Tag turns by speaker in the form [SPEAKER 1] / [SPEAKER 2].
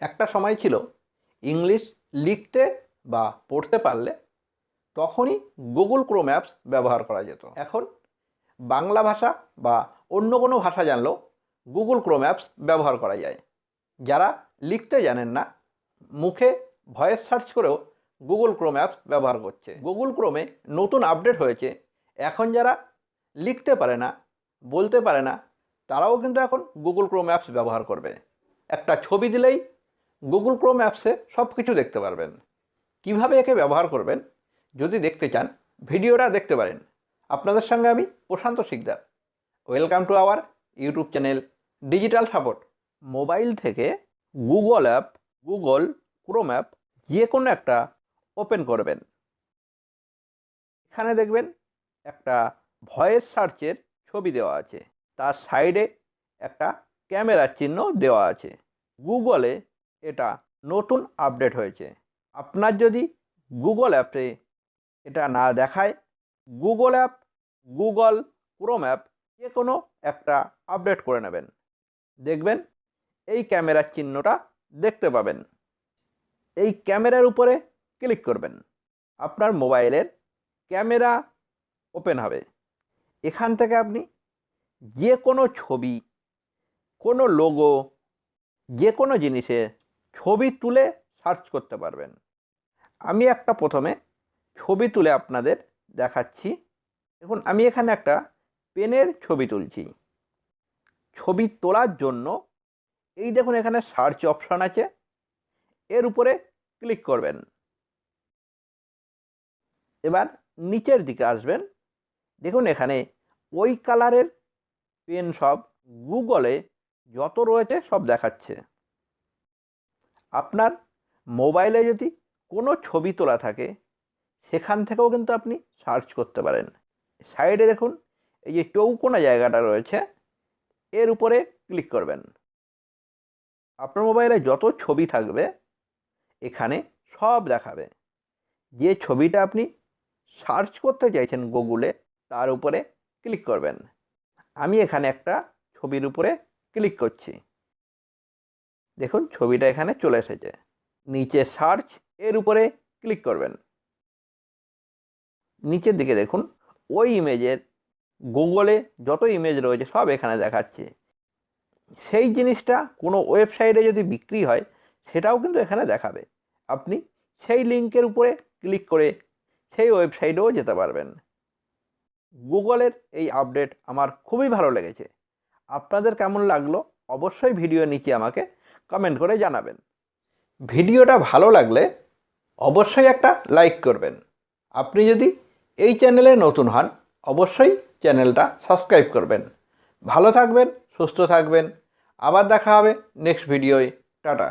[SPEAKER 1] একটা সময় ছিল ইংলিশ লিখতে বা পড়তে পারলে তখনই গুগল ক্রোম অ্যাপস ব্যবহার করা যেত। এখন বাংলা ভাষা বা অন্য কোনো ভাষা জানলেও গুগল ক্রোম অ্যাপস ব্যবহার করা যায়। যারা লিখতে জানেন না, মুখে ভয়েস সার্চ করেও গুগল ক্রোম অ্যাপস ব্যবহার করছে। গুগল ক্রোমে নতুন আপডেট হয়েছে। এখন যারা লিখতে পারে না, বলতে পারে না, তারাও কিন্তু এখন গুগল ক্রোম অ্যাপস ব্যবহার করবে। একটা ছবি দিলেই গুগল ক্রোম অ্যাপসে সব কিছু দেখতে পারবেন। কিভাবে একে ব্যবহার করবেন যদি দেখতে চান, ভিডিওটা দেখতে পারেন। আপনাদের সঙ্গে আমি Prashant Sikdar. Welcome to our YouTube channel digital support. Mobile থেকে Google app, Google Chrome app যে কোনো একটা ওপেন করবেন। এখানে দেখবেন একটা ভয়েস সার্চের ছবি দেওয়া আছে, তার সাইডে একটা ক্যামেরার চিহ্ন দেওয়া আছে। গুগলে এটা নতুন আপডেট হয়েছে। আপনার যদি গুগল অ্যাপে এটা না দেখায়, Google app, Google Chrome app যে কোনো একটা আপডেট করে নেবেন। দেখবেন এই ক্যামেরার চিহ্নটা দেখতে পাবেন। এই ক্যামেরার উপরে ক্লিক করবেন, আপনার মোবাইলের ক্যামেরা ওপেন হবে। এখান থেকে আপনি যে কোনো ছবি, কোনো লোগো, যে কোনো জিনিসের ছবি তুলে সার্চ করতে পারবেন। আমি একটা প্রথমে ছবি তুলে আপনাদের দেখাচ্ছি। দেখুন, আমি এখানে একটা পেনের ছবি তুলছি। ছবি তোলার জন্য এই দেখুন এখানে সার্চ অপশন আছে, এর উপরে ক্লিক করবেন। এবার নিচের দিকে আসবেন, দেখুন এখানে ওই কালারের পেন সব গুগলে যত রয়েছে সব দেখাচ্ছে। আপনার মোবাইলে যদি কোনো ছবি তোলা থাকে, সেখান থেকেও কিন্তু আপনি সার্চ করতে পারেন। সাইডে দেখুন এই যে চৌকোনা জায়গাটা রয়েছে, এর উপরে ক্লিক করবেন। আপনার মোবাইলে যত ছবি থাকবে এখানে সব দেখাবে। যে ছবিটা আপনি সার্চ করতে চাইছেন গুগলে, তার উপরে ক্লিক করবেন। আমি এখানে একটা ছবির উপরে ক্লিক করছি। দেখুন ছবিটা এখানে চলে এসেছে। নিচে সার্চ, এর উপরে ক্লিক করবেন। নিচের দিকে দেখুন ওই ইমেজের গুগলে যত ইমেজ রয়েছে সব এখানে দেখাচ্ছে। সেই জিনিসটা কোনো ওয়েবসাইটে যদি বিক্রি হয়, সেটাও কিন্তু এখানে দেখাবে। আপনি সেই লিঙ্কের উপরে ক্লিক করে সেই ওয়েবসাইটেও যেতে পারবেন। গুগলের এই আপডেট আমার খুবই ভালো লেগেছে। আপনাদের কেমন লাগলো অবশ্যই ভিডিও নিচে আমাকে কমেন্ট করে জানাবেন। ভিডিওটা ভালো লাগলে অবশ্যই একটা লাইক করবেন। আপনি যদি এই চ্যানেলে নতুন হন, অবশ্যই চ্যানেলটা সাবস্ক্রাইব করবেন। ভালো থাকবেন, সুস্থ থাকবেন। আবার দেখা হবে নেক্সট ভিডিওয়। টাটা।